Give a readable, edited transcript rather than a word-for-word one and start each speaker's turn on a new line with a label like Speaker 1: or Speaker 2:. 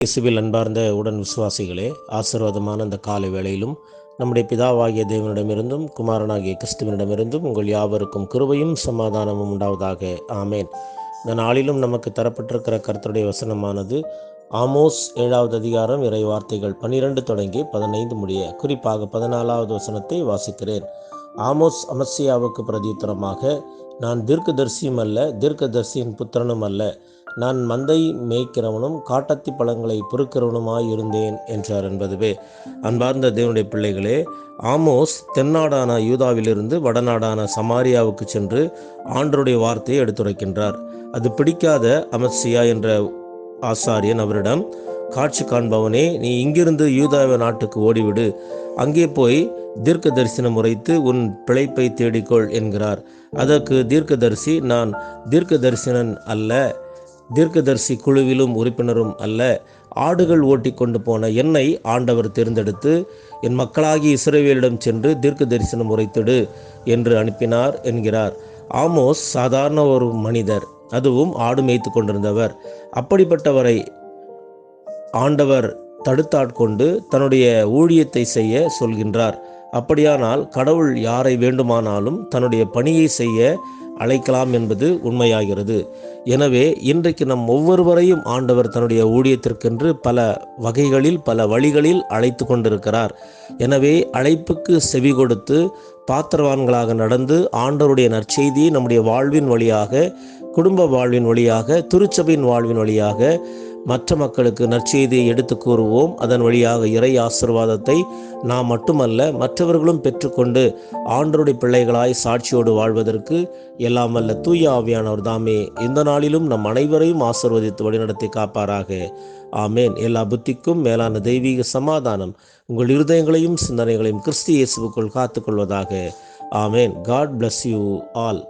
Speaker 1: இயேசுவில் அன்பார்ந்த உடன் விசுவாசிகளே, ஆசீர்வாதமான இந்த காலை வேளையிலும் நம்முடைய பிதாவாகிய தேவனிடமிருந்தும் குமாரனாகிய கிறிஸ்துவனிடமிருந்தும் உங்கள் யாவருக்கும் கிருபையும் சமாதானமும் உண்டாவதாக. ஆமேன். இந்த நாளிலும் நமக்கு தரப்பட்டிருக்கிற கர்த்தருடைய வசனமானது ஆமோஸ் 7வது அதிகாரம் இறை வார்த்தைகள் 12 தொடங்கி 15 முடிய, குறிப்பாக 14வது வசனத்தை வாசிக்கிறேன். ஆமோஸ் அமத்சியாவுக்கு பிரதியுத்தரமாக, நான் தீர்க்கதரிசியும் அல்ல, தீர்க்கதரிசியின் புத்திரனும் அல்ல, நான் மந்தை மேய்க்கிறவனும் காட்டத்தி பழங்களை பொறுக்கிறவனுமாய் இருந்தேன் என்றார் என்பதுவே. அன்பார்ந்த தேவனுடைய பிள்ளைகளே, ஆமோஸ் தென்னாடான யூதாவிலிருந்து வடநாடான சமாரியாவுக்கு சென்று ஆண்டருடைய வார்த்தையை எடுத்துரைக்கின்றார். அது பிடிக்காத அமத்சியா என்ற ஆசாரியன் அவரிடம், காட்சி காண்பவனே, நீ இங்கிருந்து யூதாவ நாட்டுக்கு ஓடிவிடு, அங்கே போய் தீர்க்க தரிசனம் உரைத்து உன் பிழைப்பை தேடிக்கொள் என்கிறார். அதற்கு தீர்க்கதரிசி, நான் தீர்க்க தரிசனன் அல்ல, தீர்க்கதரிசி குழுவிலும் உறுப்பினரும் அல்ல, ஆடுகள் ஓட்டி கொண்டு போன என்னை ஆண்டவர் தேர்ந்தெடுத்து என் மக்களாகிய இஸ்ரவேலிடம் சென்று தீர்க்க தரிசனம் உரைத்திடு என்று அனுப்பினார் என்கிறார். ஆமோஸ் சாதாரண ஒரு மனிதர், அதுவும் ஆடு மேய்த்து கொண்டிருந்தவர். அப்படிப்பட்டவரை ஆண்டவர் தடுத்தாட்கொண்டு தன்னுடைய ஊழியத்தை செய்ய சொல்கின்றார். அப்படியானால் கடவுள் யாரை வேண்டுமானாலும் தன்னுடைய பணியை செய்ய அழைக்கலாம் என்பது உண்மையாகிறது. எனவே இன்றைக்கு நம் ஒவ்வொருவரையும் ஆண்டவர் தன்னுடைய ஊழியத்திற்கென்று பல வகைகளில் பல வழிகளில் அழைத்து கொண்டிருக்கிறார். எனவே அழைப்புக்கு செவி கொடுத்து பாத்திரவான்களாக நடந்து ஆண்டவருடைய நற்செய்தியை நம்முடைய வாழ்வின் வழியாக, குடும்ப வாழ்வின் வழியாக, திருச்சபையின் வாழ்வின் வழியாக மற்ற மக்களுக்கு நற்செய்தியை எடுத்து கூறுவோம். அதன் வழியாக இறை ஆசீர்வாதத்தை நாம் மட்டுமல்ல மற்றவர்களும் பெற்றுக்கொண்டு ஆண்டவருடைய பிள்ளைகளாய் சாட்சியோடு வாழ்வதற்கு எல்லாம் வல்ல தூய ஆவியானவர் தாமே இந்த நாளிலும் நம் அனைவரையும் ஆசீர்வதித்து வழிநடத்தி காப்பாராக. ஆமேன். எல்லா புத்திக்கும் மேலான தெய்வீக சமாதானம் உங்கள் இருதயங்களையும் சிந்தனைகளையும் கிறிஸ்து இயேசுவுக்குள் காத்துக்கொள்வதாக. ஆமேன். God bless you all.